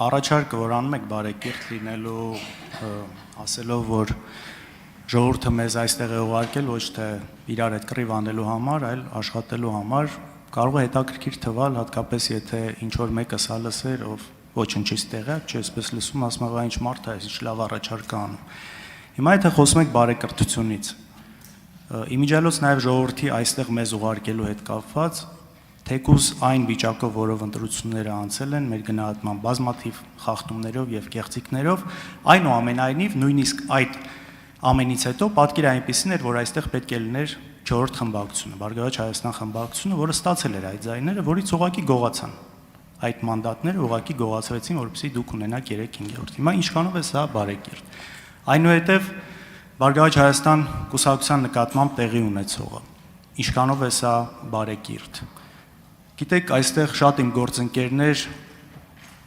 առաջարկը, որ անում եք բարեկիրթ լինելու, ասելով, որ ժողովուրդը մեզ այստեղ է ուղարկել ոչ թե իրար հետ կռիվ անելու համար, այլ աշխատելու համար, կարող է հետաքրքիր թվալ, հատկապես եթե ինչ որ մեկը սա լսեր, ով ոչնչից տեղյակ չէ, այսպես լսում, ասում աղա ինչ մարդ է, ինչ լավ առաջարկ է անում։ Հիմա եթե խոսում եք բարեկրթությունից, իմիջիալոց նաև ժողովրդի այստեղ մեզ ուղարկելու հետ կապված, թեկուզ այն վիճակով, որով ընտրությունները անցել են, մեր գնահատման բազմաթիվ խախտումներով եւ կեղծիքներով, այնուամենայնիվ նույնիսկ այդ ամենից հետո պատկերը այնպեսին էր, որ այստեղ պետք է լիներ 4-րդ խմբակցությունը, Բարգավաճ Հայաստան խմբակցությունը, որը ստացել էր այդ ձայները, որից ուղղակի գողացան։ Այդ մանդատները ուղղակի գողացվեցին, որպեսզի դուք ունենաք 3/5։ Հիմա ինչքանով է սա բարեկիրթ։ Այնուհետև Բարգավաճ Հայաստան կուսակցության նկատմամբ տեղի ունեցողը։ Ինչքանով է սա բարեկիրթ։ Գիտեք, այստեղ շատ իմ գործընկերներ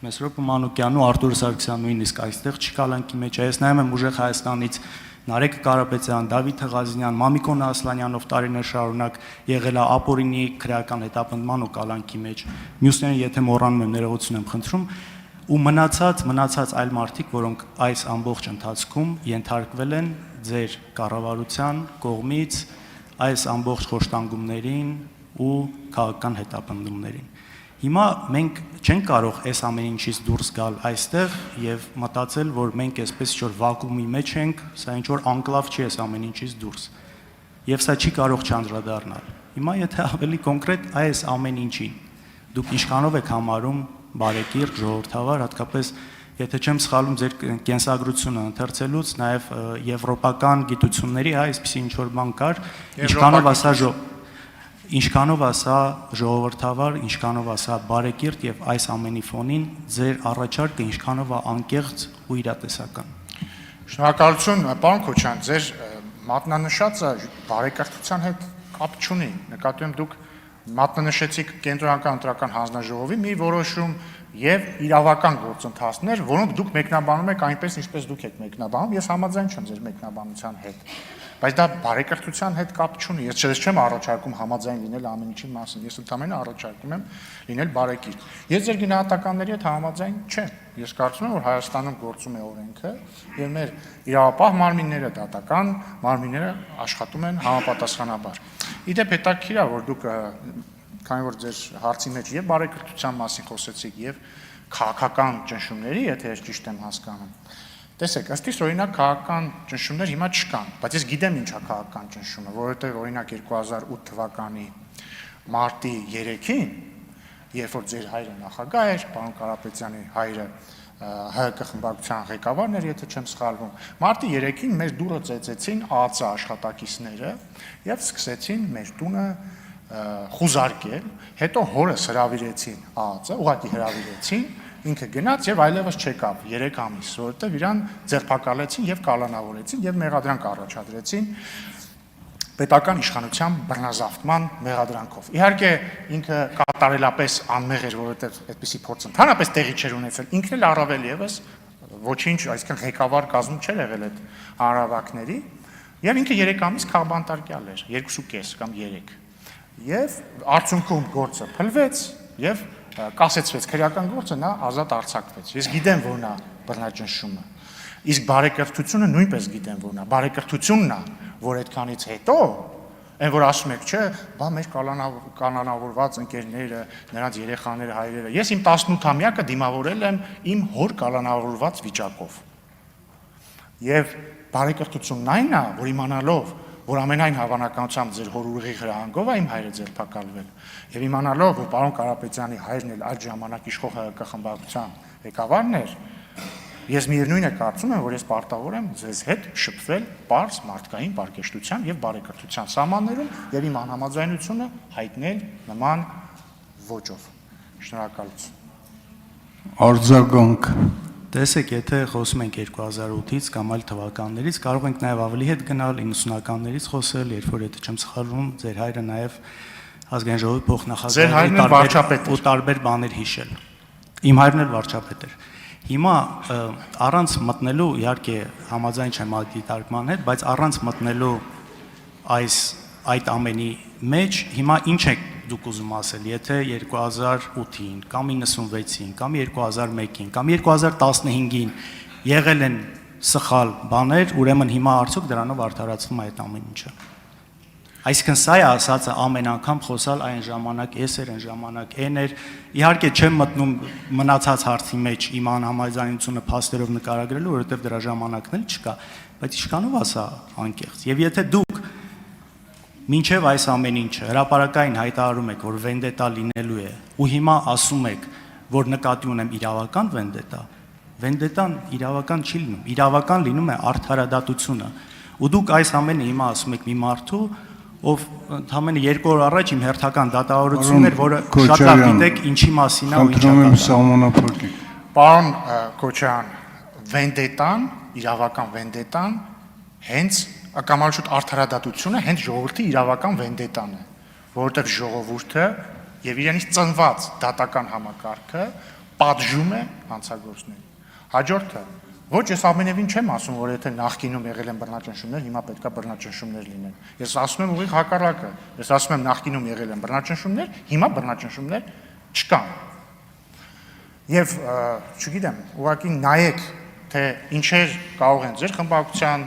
Մեսրոպ Մանուկյանն ու Արտուր Սարգսյանն նույնիսկ այստեղ չկալանքի մեջ է։ Ես նայում եմ ուժեղ Հայաստանից Նարեկ Կարապետյան, Դավիթ Ղազինյան, Մամիկոն Ասլանյանով տարիներ շարունակ եղել է ապօրինի քրեական հետապնդման ու կալանքի մեջ։ Մյուսներին եթե մոռանում եմ, ներողություն եմ խնդրում, ու մնացած այլ մարդիկ, որոնք այս ամբողջ ընթացքում ենթարկվել են ձեր կառավարության կողմից այս ամբողջ խոշտանգումներին ու քաղաքական հետապնդումներին։ Հիմա մենք չենք կարող այս ամեն ինչից դուրս գալ այստեղ եւ մտածել, որ մենք այսպես ինչ-որ վակուումի մեջ ենք, սա ինչ-որ անկլավ չի այս ամեն ինչից դուրս։ Եվ սա չի կարող չանդրադառնալ։ Հիմա եթե ավելի կոնկրետ այս ամեն ինչին դուք ինչքանով եք համարում բարեկիրթ, ժողովրդավար, հատկապես եթե չեմ սխալվում ձեր կենսագրությունը ընթերցելուց, նաեւ եվրոպական գիտությունների, այսպեսի ինչ-որ բան կար, ինչքանով ասա ժողովրդավար, ինչքանով ասա բարեկիրթ եւ այս ամենի ֆոնին ձեր առաջարկը ինչքանով է անկեղծ ու իրատեսական։ Շնորհակալություն, պարոն Քոչյան, ձեր մատնանշածը բարեկրթության հետ կապ չունի։ Նկատի եմ դուք մատնանշեցիք կենտրոնական ընտրական հանձնաժողովի մի որոշում եւ իրավական գործընթացներ, որոնք դուք մեկնաբանում եք այնպես, ինչպես դուք եք մեկնաբանում, ես համաձայն չեմ ձեր մեկնաբանության հետ։ Բայց դա բարեկրթության հետ կապ չունի։ Ես չեմ առաջարկում համաձայն լինել ամեն ինչի մասին։ Ես ընդհանրապես առաջարկում եմ լինել բարեկիրթ։ Ես ձեր գնահատականների հետ համաձայն չեմ։ Ես կարծում եմ, որ Հայաստանում գործում է օրենքը եւ մեր իրավապահ մարմինները, դատական մարմինները աշխատում են համապատասխանաբար։ Իդեպ հետաքրքիր է, որ դուք քանի որ ձեր հարցի մեջ եւ բարեկրթության մասին խոսեցիք եւ քաղաքական ճնշումների, եթե ես ճիշտ եմ հասկանում։ Տեսեք, ըստ իս օրինակ քաղաքական ճնշումներ հիմա չկան, բայց ես գիտեմ ինչ է քաղաքական ճնշումը, որովհետև օրինակ 2008 թվականի մարտի 3-ին, երբ որ ձեր հայրը նախագահ էր, պարոն Կարապետյանի հայրը ՀՀԿ խմբակցության ղեկավարն էր, եթե չեմ սխալվում, մարտի 3-ին մեր դուռը ծեծեցին ԱԱԾ աշխատակիցները եւ սկսեցին մեր տունը խուզարկել, հետո հորս հրավիրեցին ԱԱԾ, ուղղակի հրավիրեցին, ինքը գնաց եւ այլևս չեկավ 3 ամիս, որովհետեւ իրան ձերբակալեցին եւ կալանավորեցին եւ մեղադրանք առաջադրեցին պետական իշխանության բռնազավթման մեղադրանքով։ Իհարկե ինքը կատարելապես անմեղ էր, որովհետեւ այդպիսի փորձ ընդհանրապես տեղի չէր ունեցել, ինքն էլ առավել եւս ոչինչ, այսինքն ղեկավար կազմում չէր եղել այդ հանրավակների եւ ինքը 3 ամիս քաղբանտարկյալ էր, 2.5 կամ 3։ Եվ արդյունքում գործը փլվեց եւ կասեցվեց քրեական գործը, նա ազատ արձակվեց։ Ես գիտեմ, որ նա բռնաճնշում է։ Իսկ բարեկրթությունը նույնպես գիտեմ, որ նա բարեկրթությունն է, որ այդքանից հետո, այն որ ասում եք, չէ, բա մեր կանանավորված ընկերները, նրանց երեխաները, հայրերը, ես իմ 18-ամյակը դիմավորել եմ իմ հոր կանանավորված վիճակով։ Եվ բարեկրթությունն այն է, որ իմանալով որ ամենայն հավանականությամբ ձեր հոր ուղիղ հրահանգով է իմ հայրը ձերբակալվել եւ իմանալով որ պարոն Կարապետյանի հայրն էլ այդ ժամանակ իշխող ՀՀԿ խմբակցության ղեկավարն էր ես միևնույն է կարծում եմ որ ես պարտավոր եմ ձեզ հետ շփվել པարզ մարդկային պարկեշտության եւ բարեկրթության սահմաններում եւ իմ անհամաձայնությունը հայտնել նման ոճով շնորհակալություն արձագանք Տեսեք, եթե խոսում ենք 2008-ից կամ այլ թվականներից, կարող ենք նաև ավելի հետ գնալ 90-ականներից խոսել, երբ որ եթե չեմ սխալվում, ձեր հայրը նաև ազգային ժողովի փոխնախագահ ու տարբեր բաներ հիշել։ Իմ հայրն էլ վարչապետ էր։ Հիմա առանց մտնելու, իհարկե համաձայն չեմ այդ դիտարկման հետ, բայց առանց մտնելու այդ ամենի մեջ հիմա ինչ է դուք ուզում ասել, եթե 2008-ին կամ 96-ին կամ 2001-ին կամ 2015-ին եղել են սխալ բաներ, ուրեմն հիմա արդյոք դրանով արդարացվում է այդ ամեն ինչը։ Այսինքն սա է ասածը ամեն անգամ խոսալ այն ժամանակ S էր, այն ժամանակ N էր։ Իհարկե չեմ մտնում մնացած հարցի մեջ իմ անհամաձայնությունը փաստերով նկարագրելու, որովհետև դրա ժամանակն էլ չկա, բայց ինչքանով ասա անկեղծ։ Եվ եթե դուք մինչև այս ամեն ինչը հրապարակային հայտարարում եք, որ վենդետա լինելու է, ու հիմա ասում եք, որ նկատի ունեմ իրավական վենդետա, վենդետան իրավական չի լինում, իրավական լինում է արդարադատությունը։ Ու դուք այս ամենը հիմա ասում եք մի մարդու, ով ընդամենը 2 օր առաջ իմ հերթական դատավորությունն էր, որը շատ լավ գիտեք ինչի մասին է ու ինչա կատարվում։ Պարոն Քոչարյան, վենդետան, իրավական վենդետան հենց կամ շուտ արդարադատությունը հենց ժողովրդի իրավական վենդետան է, որովհետև ժողովուրդը եւ իրենից ծնված դատական համակարգը պատժում է հանցագործներին։ Հաջորդը, ոչ ես ամենևին չեմ ասում, որ եթե նախկինում եղել են բռնաճնշումներ, հիմա պետքա բռնաճնշումներ լինեն։ Ես ասում եմ ուղիղ հակառակը։ Ես ասում եմ նախկինում եղել են բռնաճնշումներ, հիմա բռնաճնշումներ չկան։ Եվ չգիտեմ, ուղղակի նայեք, թե ինչեր կարող են ձեր խմբակցության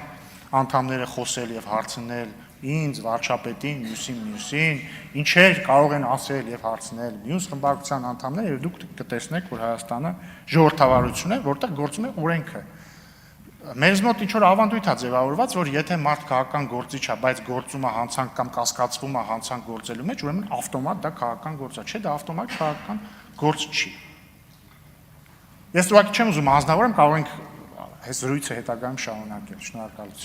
անդամները խոսել եւ հարցնել ինձ, վարչապետին, մյուսին, ինչեր կարող են ասել եւ հարցնել մյուս խմբակցության անդամները եւ դուք կտեսնեք, որ Հայաստանը ժողովրդավարություն է, որտեղ գործում է օրենքը։ Մեզ մոտ ինչ որ ավանդույթ է ձևավորված, որ եթե մարդ քաղաքական գործիչ է, բայց գործում է հանցանք կամ կասկածվում է հանցանք գործելու մեջ, ուրեմն ավտոմատ դա քաղաքական գործ է, չէ, դա ավտոմատ քաղաքական գործ չի։ Ես ուղղակի չեմ ուզում անձնավորեմ, կարող ենք այս զրույցը հետագայում շարունակել։ Շնորհակալություն։